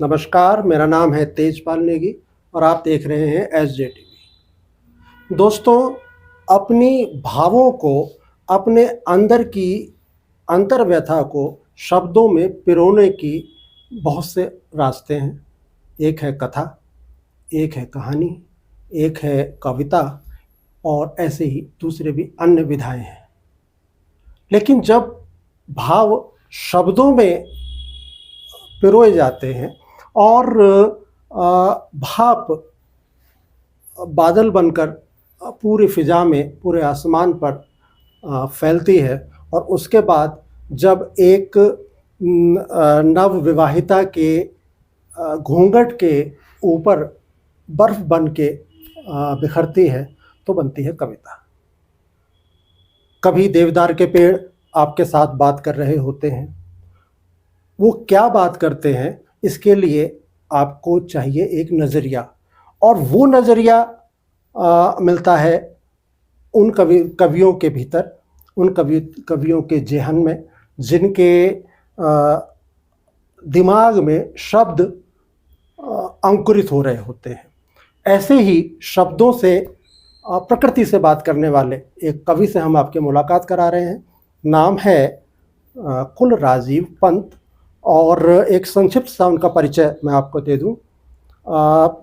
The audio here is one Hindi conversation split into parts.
नमस्कार, मेरा नाम है तेजपाल नेगी और आप देख रहे हैं एसजे टीवी। दोस्तों, अपनी भावों को, अपने अंदर की अंतर्व्यथा को शब्दों में पिरोने की बहुत से रास्ते हैं। एक है कथा, एक है कहानी, एक है कविता और ऐसे ही दूसरे भी अन्य विधाएं हैं। लेकिन जब भाव शब्दों में पिरोए जाते हैं और भाप बादल बनकर पूरी फिजा में, पूरे आसमान पर फैलती है और उसके बाद जब एक नव विवाहिता के घूंघट के ऊपर बर्फ बन के बिखरती है तो बनती है कविता। कभी देवदार के पेड़ आपके साथ बात कर रहे होते हैं। वो क्या बात करते हैं, इसके लिए आपको चाहिए एक नज़रिया, और वो नज़रिया मिलता है उन कवियों के भीतर, उन कवियों के जेहन में, जिनके दिमाग में शब्द अंकुरित हो रहे होते हैं। ऐसे ही शब्दों से, प्रकृति से बात करने वाले एक कवि से हम आपकी मुलाकात करा रहे हैं। नाम है कुलराजीव पंत और एक संक्षिप्त सा उनका परिचय मैं आपको दे दूं।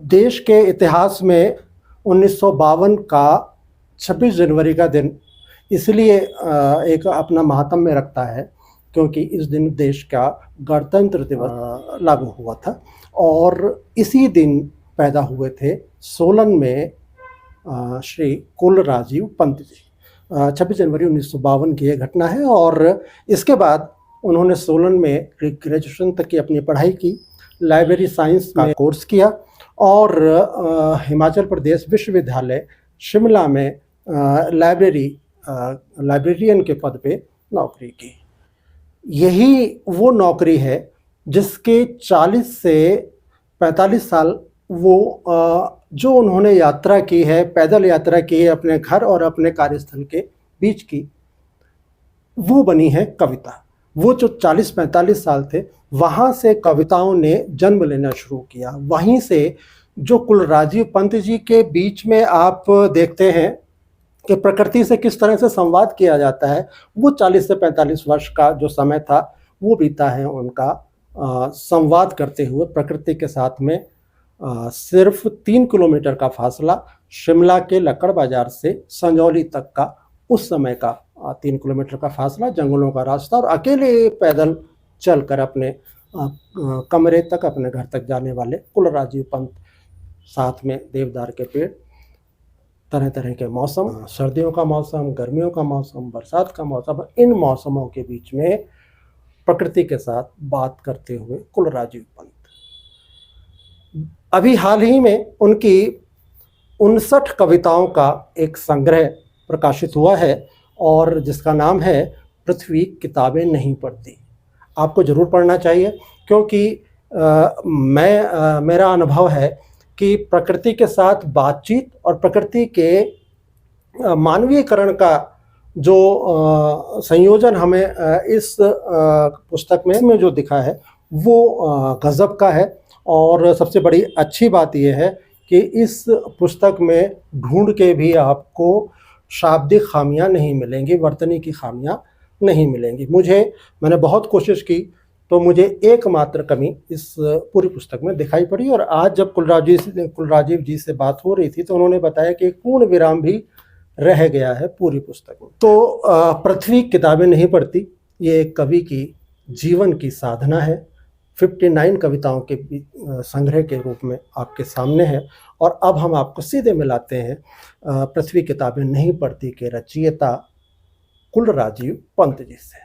देश के इतिहास में 1952 का 26 जनवरी का दिन इसलिए एक अपना महात्म्य रखता है क्योंकि इस दिन देश का गणतंत्र दिवस लागू हुआ था और इसी दिन पैदा हुए थे सोलन में श्री कुलराजीव पंत जी। 26 जनवरी 1952 की यह घटना है और इसके बाद उन्होंने सोलन में ग्रेजुएशन तक की अपनी पढ़ाई की, लाइब्रेरी साइंस का कोर्स किया और हिमाचल प्रदेश विश्वविद्यालय शिमला में लाइब्रेरियन के पद पे नौकरी की। यही वो नौकरी है जिसके 40 से 45 साल वो जो उन्होंने यात्रा की है, पैदल यात्रा की है अपने घर और अपने कार्यस्थल के बीच की, वो बनी है कविता। वो जो 40-45 साल थे, वहाँ से कविताओं ने जन्म लेना शुरू किया। वहीं से जो कुलराजीव पंत जी के बीच में आप देखते हैं कि प्रकृति से किस तरह से संवाद किया जाता है, वो 40 से 45 वर्ष का जो समय था वो बीता है उनका संवाद करते हुए प्रकृति के साथ में। सिर्फ 3 किलोमीटर का फासला शिमला के लक्कड़ बाजार से संजौली तक का, उस समय का 3 किलोमीटर का फासला, जंगलों का रास्ता और अकेले पैदल चलकर अपने कमरे तक, अपने घर तक जाने वाले कुलराजीव पंत, साथ में देवदार के पेड़, तरह तरह के मौसम, सर्दियों का मौसम, गर्मियों का मौसम, बरसात का मौसम, इन मौसमों के बीच में प्रकृति के साथ बात करते हुए कुलराजीव पंत। अभी हाल ही में उनकी 59 कविताओं का एक संग्रह प्रकाशित हुआ है और जिसका नाम है पृथ्वी किताबें नहीं पढ़ती। आपको ज़रूर पढ़ना चाहिए क्योंकि मेरा अनुभव है कि प्रकृति के साथ बातचीत और प्रकृति के मानवीयकरण का जो संयोजन हमें इस पुस्तक में जो दिखा है वो गज़ब का है। और सबसे बड़ी अच्छी बात यह है कि इस पुस्तक में ढूंढ के भी आपको शाब्दिक खामियां नहीं मिलेंगी, वर्तनी की खामियां नहीं मिलेंगी। मैंने बहुत कोशिश की तो मुझे एकमात्र कमी इस पूरी पुस्तक में दिखाई पड़ी। और आज जब कुलराजीव जी से बात हो रही थी तो उन्होंने बताया कि पूर्ण विराम भी रह गया है पूरी पुस्तक में। तो पृथ्वी किताबें नहीं पढ़ती, ये एक कवि की जीवन की साधना है। 59 कविताओं के संग्रह के रूप में आपके सामने है और अब हम आपको सीधे मिलाते हैं पृथ्वी किताबें नहीं पढ़ती के रचयिता कुलराजीव पंत जी से।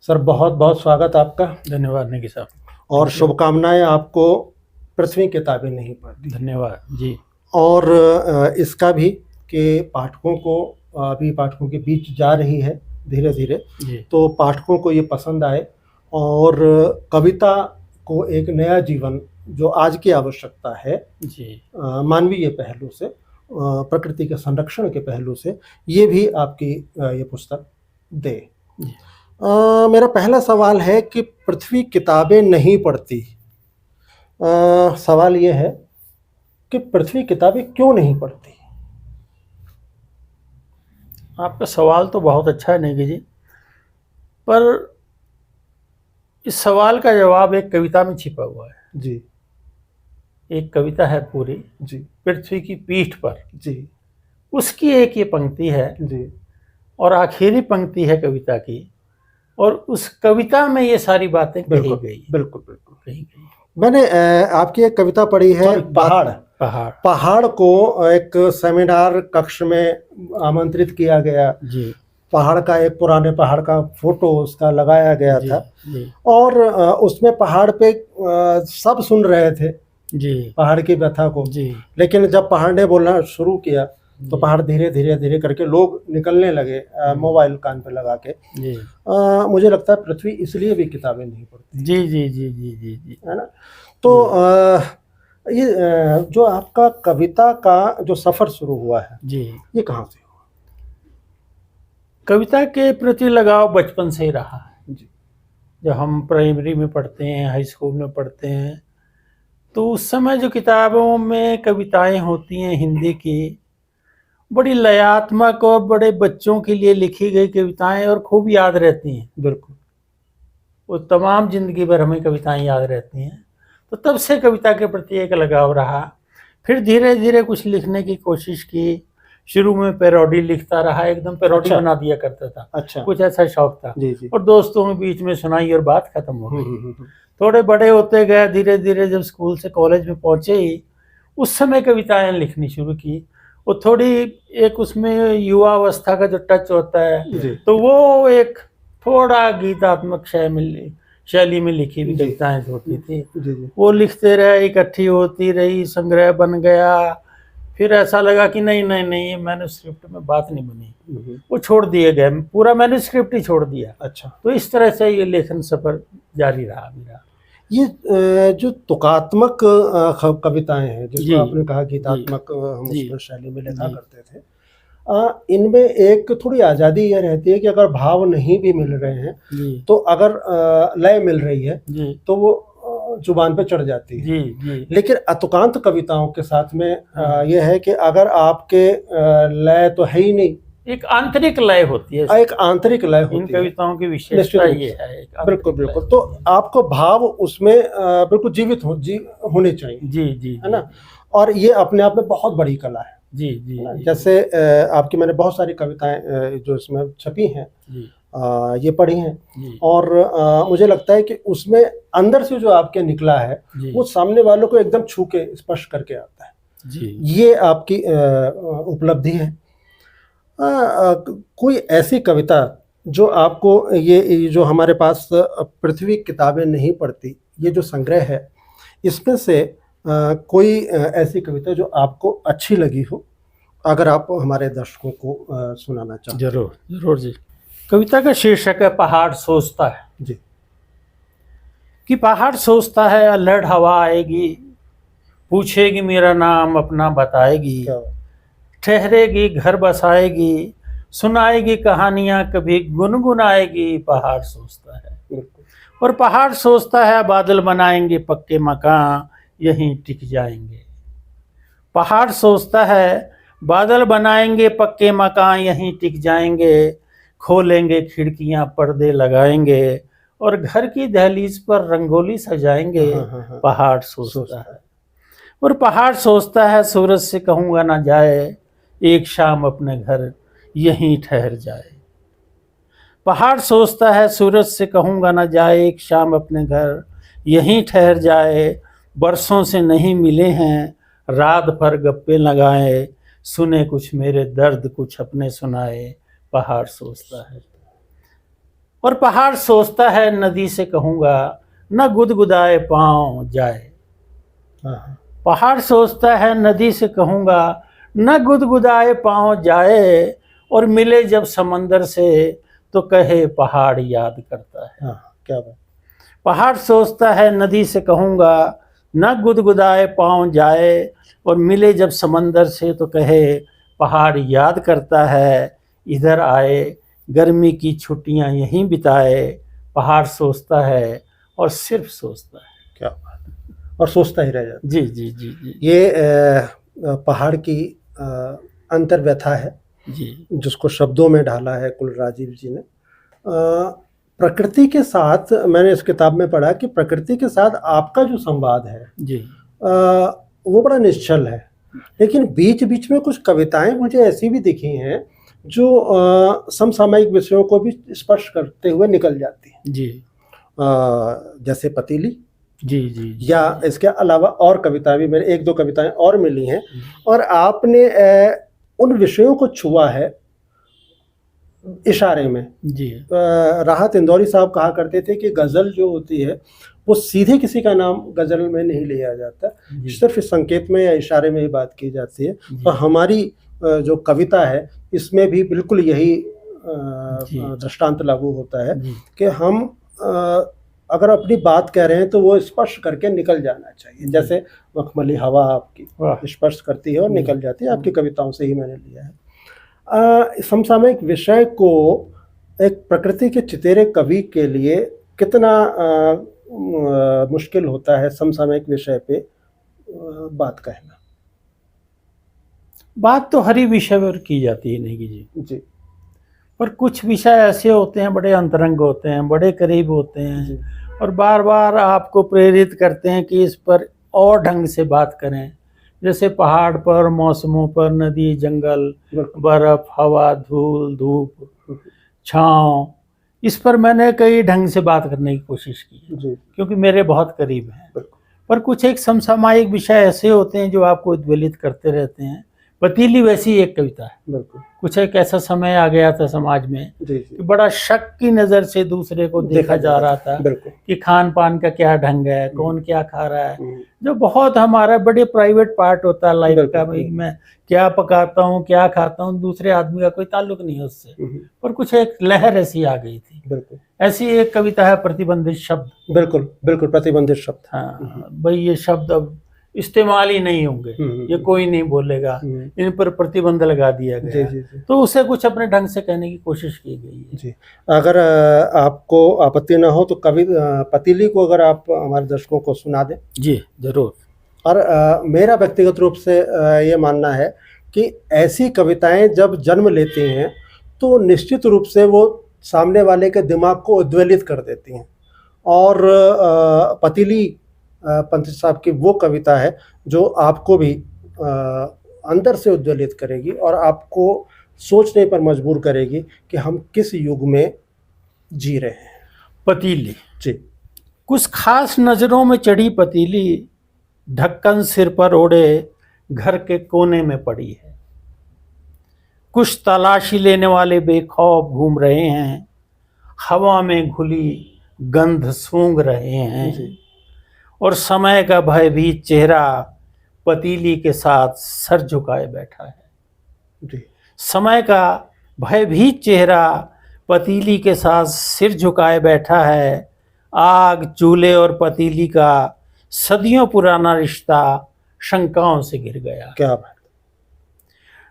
सर, बहुत बहुत स्वागत आपका। धन्यवाद नेगी साहब, और शुभकामनाएं आपको पृथ्वी किताबें नहीं पढ़ती। धन्यवाद जी। और इसका भी कि पाठकों को, अभी पाठकों के बीच जा रही है धीरे धीरे, तो पाठकों को ये पसंद आए और कविता को एक नया जीवन जो आज की आवश्यकता है जी, मानवीय पहलू से, प्रकृति के संरक्षण के पहलू से, ये भी आपकी ये पुस्तक दे। मेरा पहला सवाल है कि पृथ्वी किताबें नहीं पढ़ती, सवाल ये है कि पृथ्वी किताबें क्यों नहीं पढ़ती? आपका सवाल तो बहुत अच्छा है नेगी जी, पर इस सवाल का जवाब एक कविता में छिपा हुआ है। जी एक कविता है पूरी, जी पृथ्वी की पीठ पर, जी उसकी एक ये पंक्ति है जी और आखिरी पंक्ति है कविता की, और उस कविता में ये सारी बातें कही बिल्कुल गई बिल्कुल बिल्कुल। कही गई। मैंने आपकी एक कविता पढ़ी है, Sorry, पहाड़। पहाड़ पहाड़ को एक सेमिनार कक्ष में आमंत्रित किया गया। जी पहाड़ का, एक पुराने पहाड़ का फोटो उसका लगाया गया जी था, जी और उसमें पहाड़ पे सब सुन रहे थे जी पहाड़ की व्यथा को। जी लेकिन जब पहाड़ ने बोलना शुरू किया तो जी पहाड़ धीरे धीरे धीरे करके लोग निकलने लगे, मोबाइल कान पे लगा के। जी मुझे लगता है पृथ्वी इसलिए भी किताबें नहीं पढ़ती, जी जी जी जी जी जी है ना। तो ये जो आपका कविता का जो सफ़र शुरू हुआ है, जी, ये कहाँ से हुआ? कविता के प्रति लगाव बचपन से ही रहा है। जी जब हम प्राइमरी में पढ़ते हैं, हाई स्कूल में पढ़ते हैं, तो उस समय जो किताबों में कविताएं होती हैं हिंदी की, बड़ी लयात्मक और बड़े बच्चों के लिए लिखी गई कविताएं और खूब याद रहती हैं। बिल्कुल। वो तमाम जिंदगी भर हमें कविताएं याद रहती हैं। तो तब से कविता के प्रति एक लगाव रहा। फिर धीरे धीरे कुछ लिखने की कोशिश की। शुरू में पैरोडी लिखता रहा, एकदम पैरोडी अच्छा। बना दिया करता था। अच्छा। कुछ ऐसा शौक था। जी जी। और दोस्तों के बीच में सुनाई और बात खत्म हो गई। हम्म। थोड़े बड़े होते गए, धीरे धीरे जब स्कूल से कॉलेज में पहुंचे ही उस समय कविताएं लिखनी शुरू की। वो थोड़ी एक उसमें युवा अवस्था का जो टच होता है, जी तो वो एक थोड़ा गीतात्मक शैली में लिखी हुई जी। कविताएं होती थी। जी जी। वो लिखते रहे, इकट्ठी होती रही, संग्रह बन गया। फिर ऐसा लगा कि नहीं नहीं नहीं, ये मैन्युस्क्रिप्ट में बात नहीं बनी, वो छोड़ दिए गए, पूरा मैन्युस्क्रिप्ट ही छोड़ दिया। अच्छा। तो इस तरह से ये लेखन सफर जारी रहा मेरा। ये जो तुकात्मक कविताएं हैं, जी जिसको आपने कहा गीतात्मक, हम जी उसमें शैली में लिखा जी करते थे, इनमें एक थोड़ी आज़ादी ये रहती है कि अगर भाव नहीं भी मिल रहे हैं जी तो अगर लय मिल रही है जी तो वो जुबान पे चढ़ जाती है। जी जी लेकिन अतुकांत कविताओं के साथ में हाँ। ये है कि अगर आपके लय तो है ही नहीं, एक आंतरिक लय होती है। एक आंतरिक लय इन होती है। कविताओं की निश्चित विशेषता रूप ये से। है, एक आंतरिक बिल्कुल लय बिल्कुल। होती तो है। आपको भाव उसमें बिल्कुल जीवित होने चाहिए, जी जी है ना। और ये अपने आप में बहुत बड़ी कला है। जी जी है ना? जी जैसे आपकी मैंने बहुत सारी कविताएं जो इसमें छपी हैं, जी ये पढ़ी हैं, जी और मुझे लगता है कि उसमें अंदर से जो आपके निकला है जी वो सामने वालों को एकदम छू के स्पर्श करके आता है। जी ये आपकी उपलब्धि है। कोई ऐसी कविता जो आपको, ये जो हमारे पास पृथ्वी किताबें नहीं पढ़ती, ये जो संग्रह है, इसमें से कोई ऐसी कविता जो आपको अच्छी लगी हो, अगर आप हमारे दर्शकों को सुनाना चाहें? जरूर जरूर जी। कविता का शीर्षक है पहाड़ सोचता है। जी। कि पहाड़ सोचता है, अल्हड़ हवा आएगी, पूछेगी मेरा नाम अपना बताएगी, क्या? ठहरेगी घर बसाएगी, सुनाएगी कहानियां कभी गुनगुनाएगी। पहाड़ सोचता है। बिल्कुल। और पहाड़ सोचता है, बादल बनाएंगे पक्के मकान, यहीं टिक जाएंगे। पहाड़ सोचता है, बादल बनाएंगे पक्के मकान, यहीं टिक जाएंगे। खोलेंगे खिड़कियां, पर्दे लगाएंगे, और घर की दहलीज पर रंगोली सजाएंगे। हाँ। पहाड़ सोचता है। और पहाड़ सोचता है, सूरज से कहूँगा ना जाए, एक शाम अपने घर यहीं ठहर जाए। पहाड़ सोचता है, सूरज से कहूँगा ना जाए, एक शाम अपने घर यहीं ठहर जाए। बरसों से नहीं मिले हैं, रात भर गप्पे लगाए, सुने कुछ मेरे दर्द कुछ अपने सुनाए। पहाड़ सोचता है। और पहाड़ सोचता है, नदी से कहूँगा न गुदगुदाए पाँव जाए। हाँ। पहाड़ सोचता है, नदी से कहूँगा न गुदगुदाए पाँव जाए, और मिले जब समंदर से तो कहे पहाड़ याद करता है। हाँ, क्या बात। पहाड़ सोचता है, नदी से कहूँगा न गुदगुदाए पाँव जाए, और मिले जब समंदर से तो कहे पहाड़ याद करता है। इधर आए, गर्मी की छुट्टियाँ यहीं बिताए। पहाड़ सोचता है और सिर्फ सोचता है। क्या बात। और सोचता ही रह जाता है। जी जी जी जी ये पहाड़ की अंतर व्यथा है जी जिसको शब्दों में ढाला है कुलराजीव जी ने। प्रकृति के साथ, मैंने इस किताब में पढ़ा कि प्रकृति के साथ आपका जो संवाद है जी वो बड़ा निश्चल है, लेकिन बीच बीच में कुछ कविताएं मुझे ऐसी भी दिखी हैं जो समसामयिक विषयों को भी स्पर्श करते हुए निकल जाती हैं। जी जैसे पतीली, जी जी या इसके अलावा और कविताएं भी, मेरे एक दो कविताएं और मिली हैं। जी और आपने उन विषयों को छुआ है इशारे में। जी राहत इंदौरी साहब कहा करते थे कि गज़ल जो होती है वो सीधे किसी का नाम गज़ल में नहीं लिया जाता, जी सिर्फ इस संकेत में या इशारे में ही बात की जाती है। जी तो हमारी जो कविता है इसमें भी बिल्कुल यही जी दृष्टांत लागू होता है जी कि हम अगर अपनी बात कह रहे हैं तो वो स्पर्श करके निकल जाना चाहिए। जैसे मखमली हवा आपकी वाह स्पर्श करती है और जी निकल जाती है, आपकी कविताओं से ही मैंने लिया है। समसामयिक विषय को एक प्रकृति के चितेरे कवि के लिए कितना मुश्किल होता है समसामयिक विषय पे बात कहना। बात तो हर ही विषय पर की जाती है नेगी जी, जी पर कुछ विषय ऐसे होते हैं, बड़े अंतरंग होते हैं, बड़े करीब होते हैं जी और बार बार आपको प्रेरित करते हैं कि इस पर और ढंग से बात करें। जैसे पहाड़ पर, मौसमों पर, नदी, जंगल, बिल्कुल बर्फ, हवा, धूल, धूप, छाँव, इस पर मैंने कई ढंग से बात करने की कोशिश की है जी क्योंकि मेरे बहुत करीब हैं। बिल्कुल पर कुछ एक समसामयिक विषय ऐसे होते हैं जो आपको उद्वेलित करते रहते हैं। पतीली वैसी एक कविता है। बिल्कुल कुछ एक ऐसा समय आ गया था समाज में जी कि जी बड़ा शक की नज़र से दूसरे को देखा जा रहा था बिल्कुल। कि खान पान का क्या ढंग है, कौन क्या खा रहा है, हम्म, जो बहुत हमारा बड़े प्राइवेट पार्ट होता है लाइफ बिल्कुल, का। भाई मैं क्या पकाता हूँ, क्या खाता हूँ, दूसरे आदमी का कोई ताल्लुक नहीं है उससे। पर कुछ एक लहर ऐसी आ गई थी। बिल्कुल ऐसी एक कविता है प्रतिबंधित शब्द। बिल्कुल बिल्कुल प्रतिबंधित शब्द। हाँ भाई, ये शब्द अब इस्तेमाल ही नहीं होंगे, ये कोई नहीं बोलेगा, इन पर प्रतिबंध लगा दिया जी गया। जी जी तो उसे कुछ अपने ढंग से कहने की कोशिश की गई है। जी। अगर आपको आपत्ति ना हो तो पतीली को अगर आप हमारे दर्शकों को सुना दें। जी जरूर। और मेरा व्यक्तिगत रूप से ये मानना है कि ऐसी कविताएं जब जन्म लेती हैं तो निश्चित रूप से वो सामने वाले के दिमाग को उद्वेलित कर देती हैं। और पतीली पंत साहब की वो कविता है जो आपको भी अंदर से उद्वेलित करेगी और आपको सोचने पर मजबूर करेगी कि हम किस युग में जी रहे हैं। पतीली। जी कुछ खास नजरों में चढ़ी पतीली, ढक्कन सिर पर ओढ़े घर के कोने में पड़ी है। कुछ तलाशी लेने वाले बेखौफ घूम रहे हैं, हवा में घुली गंध सूंघ रहे हैं। जी और समय का भयभीत चेहरा पतीली के साथ सर झुकाए बैठा है। जी समय का भयभीत चेहरा पतीली के साथ सिर झुकाए बैठा है। आग, चूल्हे और पतीली का सदियों पुराना रिश्ता शंकाओं से घिर गया। क्या बात।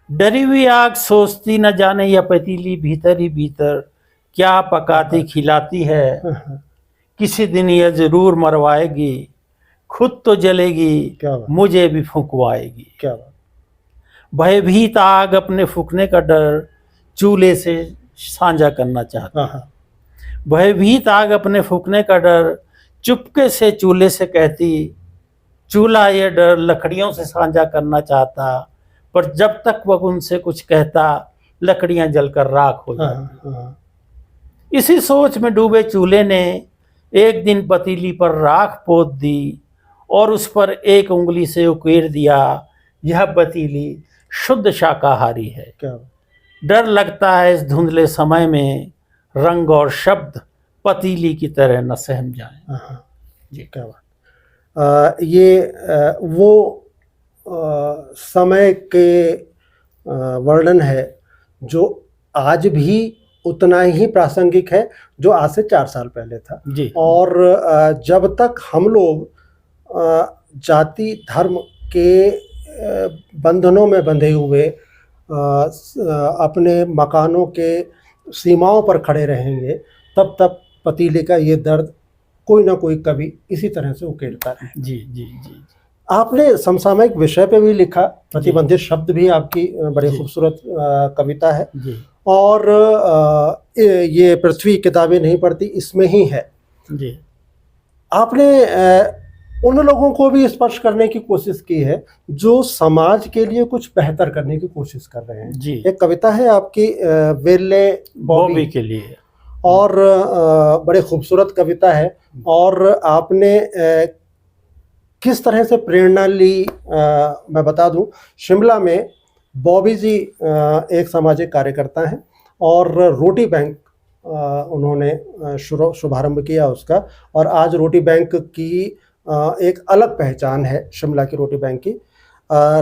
डरी हुई आग सोचती न जाने यह पतीली भीतर ही भीतर क्या पकाती खिलाती है। किसी दिन यह जरूर मरवाएगी, खुद तो जलेगी, क्या बात। मुझे भी फुंकवाएगी। क्या बात। भयभीत आग अपने फूकने का डर चूल्हे से साझा करना चाहता। हाँ भयभीत आग अपने फूकने का डर चुपके से चूल्हे से कहती, चूल्हा यह डर लकड़ियों से साझा करना चाहता, पर जब तक वह उनसे कुछ कहता लकड़ियां जलकर राख हो जाती। हाँ इसी सोच में डूबे चूल्हे ने एक दिन पतीली पर राख पोत दी और उस पर एक उंगली से उकेर दिया, यह पतीली शुद्ध शाकाहारी है। क्या बात। डर लगता है इस धुंधले समय में रंग और शब्द पतीली की तरह न सहम जाएं। हाँ जी क्या बात। ये वो समय के वर्णन है जो आज भी उतना ही प्रासंगिक है जो आज से 4 साल पहले था। जी और जब तक हम लोग जाति धर्म के बंधनों में बंधे हुए अपने मकानों के सीमाओं पर खड़े रहेंगे तब तक पतीले का ये दर्द कोई ना कोई कवि इसी तरह से उकेरता रहे। जी जी जी आपने समसामयिक विषय पे भी लिखा, प्रतिबंधित शब्द भी आपकी बड़ी जी। खूबसूरत कविता है। जी और ये पृथ्वी किताबें नहीं पढ़ती इसमें ही है। जी आपने उन लोगों को भी स्पर्श करने की कोशिश की है जो समाज के लिए कुछ बेहतर करने की कोशिश कर रहे हैं। जी। एक कविता है आपकी वेले बॉबी बॉबी, के लिए। और बड़े खूबसूरत कविता है। और आपने किस तरह से प्रेरणा ली, मैं बता दूं, शिमला में बॉबी जी एक सामाजिक कार्यकर्ता हैं और रोटी बैंक उन्होंने शुभारंभ किया उसका, और आज रोटी बैंक की एक अलग पहचान है शिमला की रोटी बैंक की।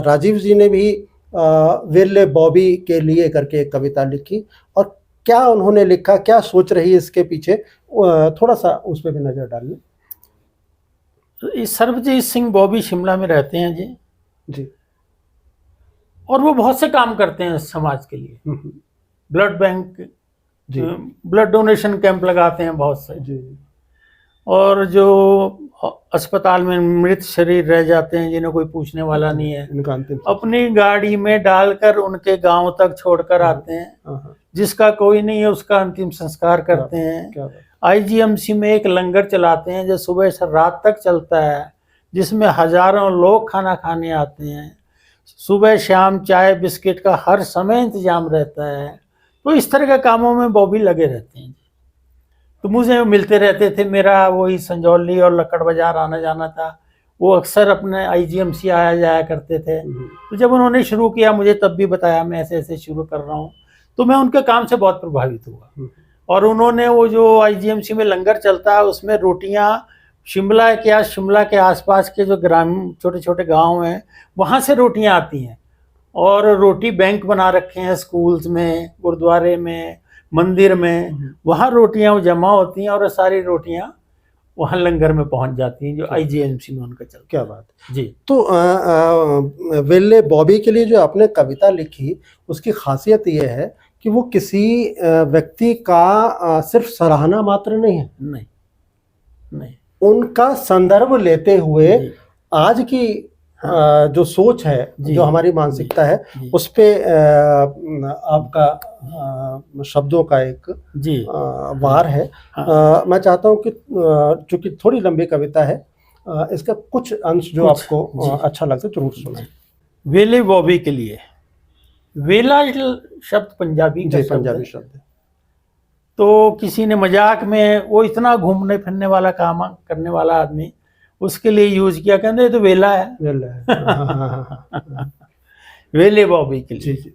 राजीव जी ने भी वेले बॉबी के लिए करके एक कविता लिखी, और क्या उन्होंने लिखा, क्या सोच रही है इसके पीछे, थोड़ा सा उस पर भी नज़र डालिए। सर्वजीत सिंह बॉबी शिमला में रहते हैं जी जी और वो बहुत से काम करते हैं समाज के लिए। ब्लड बैंक, जी ब्लड डोनेशन कैंप लगाते हैं बहुत से। जी और जो अस्पताल में मृत शरीर रह जाते हैं जिन्हें कोई पूछने वाला नहीं है, इनका अंतिम अपनी गाड़ी में डालकर उनके गांव तक छोड़कर आते हैं। जिसका कोई नहीं है उसका अंतिम संस्कार करते हैं। आईजीएमसी में एक लंगर चलाते हैं जो सुबह से रात तक चलता है, जिसमें हजारों लोग खाना खाने आते हैं। सुबह शाम चाय बिस्किट का हर समय इंतजाम रहता है। तो इस तरह के कामों में बॉबी लगे रहते हैं। तो मुझे मिलते रहते थे, मेरा वही संजौली और लक्कड़ बाजार आना जाना था। वो अक्सर अपने आईजीएमसी आया जाया करते थे। तो जब उन्होंने शुरू किया, मुझे तब भी बताया मैं ऐसे ऐसे शुरू कर रहा हूँ, तो मैं उनके काम से बहुत प्रभावित हुआ। और उन्होंने वो जो आईजीएमसी में लंगर चलता है उसमें रोटियां शिमला के आसपास के जो ग्रामीण छोटे छोटे गांव हैं वहाँ से रोटियां आती हैं, और रोटी बैंक बना रखे हैं स्कूल्स में, गुरुद्वारे में, मंदिर में। वहाँ रोटियां जमा होती हैं और सारी रोटियां वहाँ लंगर में पहुँच जाती हैं जो आईजीएमसी में उनका चलता है। क्या बात जी। तो वेले बॉबी के लिए जो आपने कविता लिखी उसकी खासियत ये है कि वो किसी व्यक्ति का सिर्फ सराहना मात्र नहीं है, नहीं नहीं, उनका संदर्भ लेते हुए जी। आज की जो सोच है, जी। जो हमारी मानसिकता है, जी। उस पे आपका शब्दों का एक जी वार है। हाँ। मैं चाहता हूँ कि चूंकि थोड़ी लंबी कविता है, इसका कुछ अंश जो कुछ, आपको जी। अच्छा लगता है जरूर सुनाएं। वेले बॉबी के लिए। वेला शब्द पंजाबी का शब्द पंजाबी है। शब्द है। तो किसी ने मजाक में, वो इतना घूमने फिरने वाला काम करने वाला आदमी, उसके लिए यूज किया, कहते ये तो वेला है। वेले बॉबी के लिए।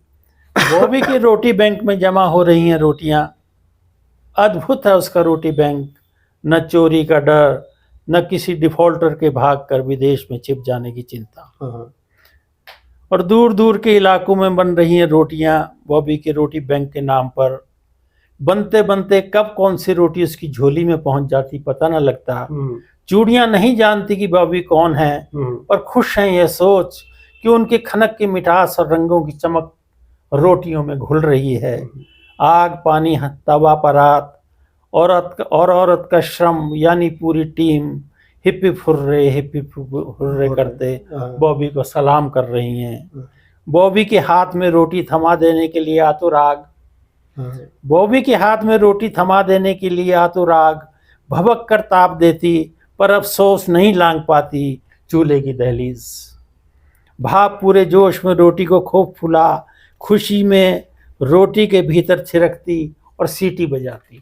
बॉबी की रोटी बैंक में जमा हो रही हैं रोटियां। अद्भुत है उसका रोटी बैंक, न चोरी का डर, न किसी डिफॉल्टर के भाग कर विदेश में छिप जाने की चिंता। और दूर दूर के इलाकों में बन रही हैं रोटियां बॉबी के रोटी बैंक के नाम पर। बनते बनते कब कौन सी रोटी उसकी झोली में पहुंच जाती पता न लगता। चूड़ियां नहीं जानती कि बॉबी कौन है, और खुश हैं यह सोच कि उनके खनक की मिठास और रंगों की चमक रोटियों में घुल रही है। आग पानी तवा परात, औरत का श्रम, यानी पूरी टीम हिप्पी फुर्रे करते बॉबी को सलाम कर रही हैं। बॉबी के हाथ में रोटी थमा देने के लिए आतुराग, बॉबी के हाथ में रोटी थमा देने के लिए आतुराग भबक कर ताप देती, पर अफसोस नहीं लांग पाती चूल्हे की दहलीज। भाप पूरे जोश में रोटी को खूब फुला, खुशी में रोटी के भीतर छिड़कती और सीटी बजाती।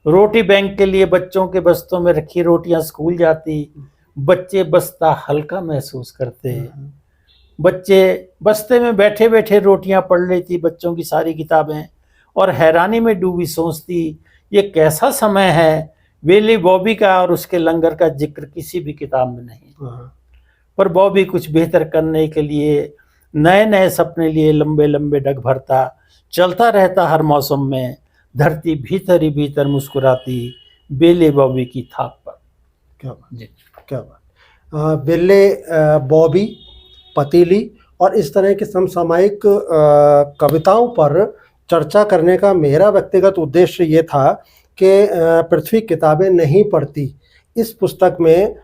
रोटी बैंक के लिए बच्चों के बस्तों में रखी रोटियां स्कूल जाती। बच्चे बस्ता हल्का महसूस करते। बच्चे बस्ते में बैठे बैठे रोटियां पढ़ लेती बच्चों की सारी किताबें, और हैरानी में डूबी सोचती ये कैसा समय है। वेली बॉबी का और उसके लंगर का जिक्र किसी भी किताब में नहीं। पर बॉबी कुछ बेहतर करने के लिए नए नए सपने लिए लंबे लंबे डग भरता, चलता रहता हर मौसम में। धरती भीतर ही भीतर मुस्कुराती बेले बॉबी की थाप पर। क्या बात जी, क्या बात। बेले बॉबी, पतीली और इस तरह की समसामयिक कविताओं पर चर्चा करने का मेरा व्यक्तिगत उद्देश्य ये था पृथ्वी किताबें नहीं पढ़ती, इस पुस्तक में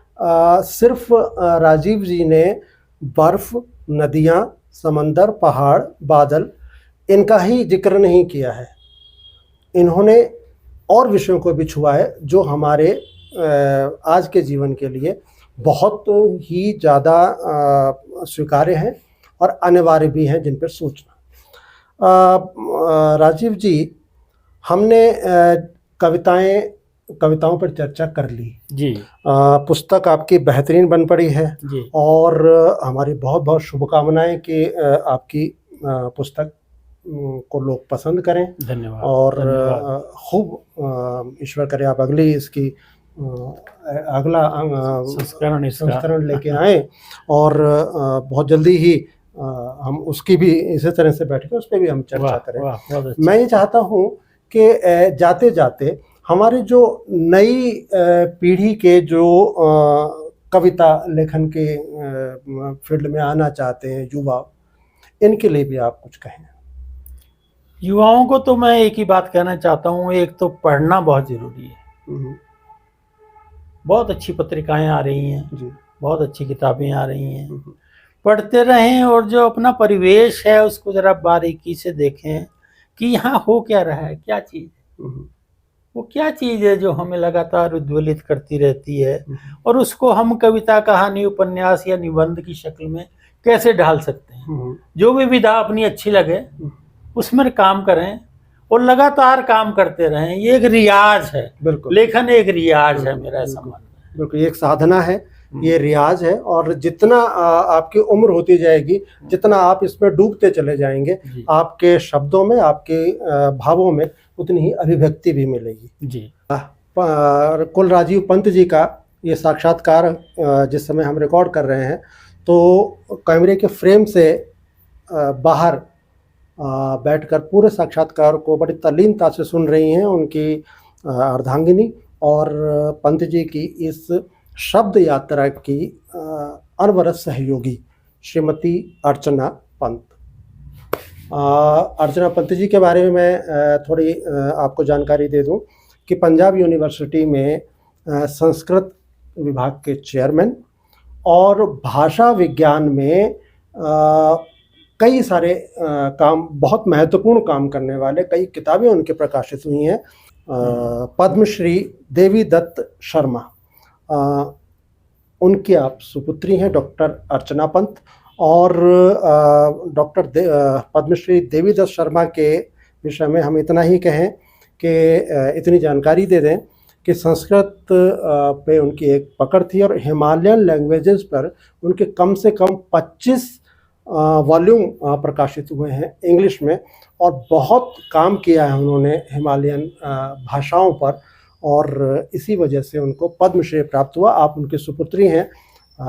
सिर्फ राजीव जी ने बर्फ, नदियाँ, समंदर, पहाड़, बादल इनका ही जिक्र नहीं किया है। इन्होंने और विषयों को भी छुआ है जो हमारे आज के जीवन के लिए बहुत ही ज़्यादा स्वीकार्य हैं और अनिवार्य भी हैं, जिन पर सोचना। राजीव जी, हमने कविताओं पर चर्चा कर ली जी। पुस्तक आपकी बेहतरीन बन पड़ी है जी। और हमारी बहुत बहुत शुभकामनाएं कि आपकी पुस्तक को लोग पसंद करें। धन्यवाद। और धन्यवाद। खूब ईश्वर करे आप अगली इसकी अगला संस्करण लेके आए और बहुत जल्दी ही हम उसकी भी इसी तरह से बैठ के उस पर भी हम चर्चा करें। मैं ये चाहता हूँ कि जाते जाते हमारी जो नई पीढ़ी के जो कविता लेखन के फील्ड में आना चाहते हैं युवा, इनके लिए भी आप कुछ कहें। युवाओं को तो मैं एक ही बात कहना चाहता हूँ, एक तो पढ़ना बहुत ज़रूरी है। बहुत अच्छी पत्रिकाएं आ रही हैं जी, बहुत अच्छी किताबें आ रही हैं, पढ़ते रहें और जो अपना परिवेश है उसको ज़रा बारीकी से देखें कि यहाँ हो क्या रहा है, क्या चीज़ है, वो क्या चीज़ है जो हमें लगातार उद्वेलित करती रहती है, और उसको हम कविता, कहानी, उपन्यास या निबंध की शक्ल में कैसे ढाल सकते हैं। जो भी विधा अपनी अच्छी लगे उसमें काम करें और लगातार काम करते रहें। ये एक रियाज है, बिल्कुल लेखन एक रियाज है, मेरा ऐसा मानना है। बिल्कुल, ये एक साधना है, ये रियाज है, और जितना आपकी उम्र होती जाएगी, जितना आप इसमें डूबते चले जाएंगे, आपके शब्दों में, आपके भावों में उतनी ही अभिव्यक्ति भी मिलेगी जी। कुल राजीव पंत जी का ये साक्षात्कार जिस समय हम रिकॉर्ड कर रहे हैं, तो कैमरे के फ्रेम से बाहर बैठकर पूरे साक्षात्कार को बड़ी तल्लीनता से सुन रही हैं उनकी अर्धांगिनी और पंत जी की इस शब्द यात्रा की अनवरत सहयोगी श्रीमती अर्चना पंत। अर्चना पंत जी के बारे में मैं थोड़ी आपको जानकारी दे दूं कि पंजाब यूनिवर्सिटी में संस्कृत विभाग के चेयरमैन और भाषा विज्ञान में कई सारे काम, बहुत महत्वपूर्ण काम करने वाले, कई किताबें उनके प्रकाशित हुई हैं। पद्मश्री देवी दत्त शर्मा, उनकी आप सुपुत्री हैं डॉक्टर अर्चना पंत, और पद्मश्री देवी दत्त शर्मा के विषय में हम इतना ही कहें कि इतनी जानकारी दे दें कि संस्कृत पे उनकी एक पकड़ थी और हिमालयन लैंग्वेजेस पर उनके कम से कम 25 वॉल्यूम प्रकाशित हुए हैं इंग्लिश में, और बहुत काम किया है उन्होंने हिमालयन भाषाओं पर, और इसी वजह से उनको पद्मश्री प्राप्त हुआ। आप उनकी सुपुत्री हैं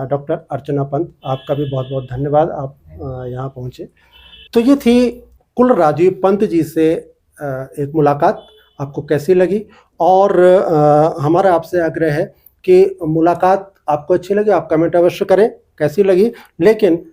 डॉक्टर अर्चना पंत, आपका भी बहुत बहुत धन्यवाद, आप यहाँ पहुँचे। तो ये थी कुल राजीव पंत जी से एक मुलाकात, आपको कैसी लगी? और हमारा आपसे आग्रह है कि मुलाकात आपको अच्छी लगी आप कमेंट अवश्य करें कैसी लगी, लेकिन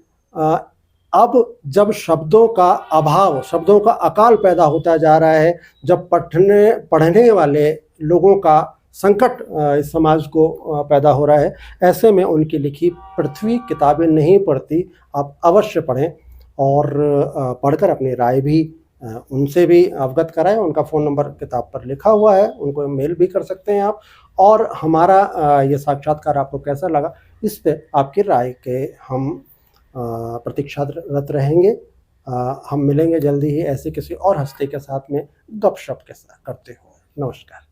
अब जब शब्दों का अभाव, शब्दों का अकाल पैदा होता जा रहा है, जब पढ़ने वाले लोगों का संकट इस समाज को पैदा हो रहा है, ऐसे में उनकी लिखी पृथ्वी किताबें नहीं पढ़ती, आप अवश्य पढ़ें और पढ़कर अपनी राय भी उनसे भी अवगत कराएं। उनका फ़ोन नंबर किताब पर लिखा हुआ है, उनको मेल भी कर सकते हैं आप। और हमारा ये साक्षात्कार आपको कैसा लगा, इस पे आपकी राय के हम प्रतीक्षारत रहेंगे। हम मिलेंगे जल्दी ही ऐसे किसी और हस्ती के साथ में गपशप के साथ करते हुए। नमस्कार।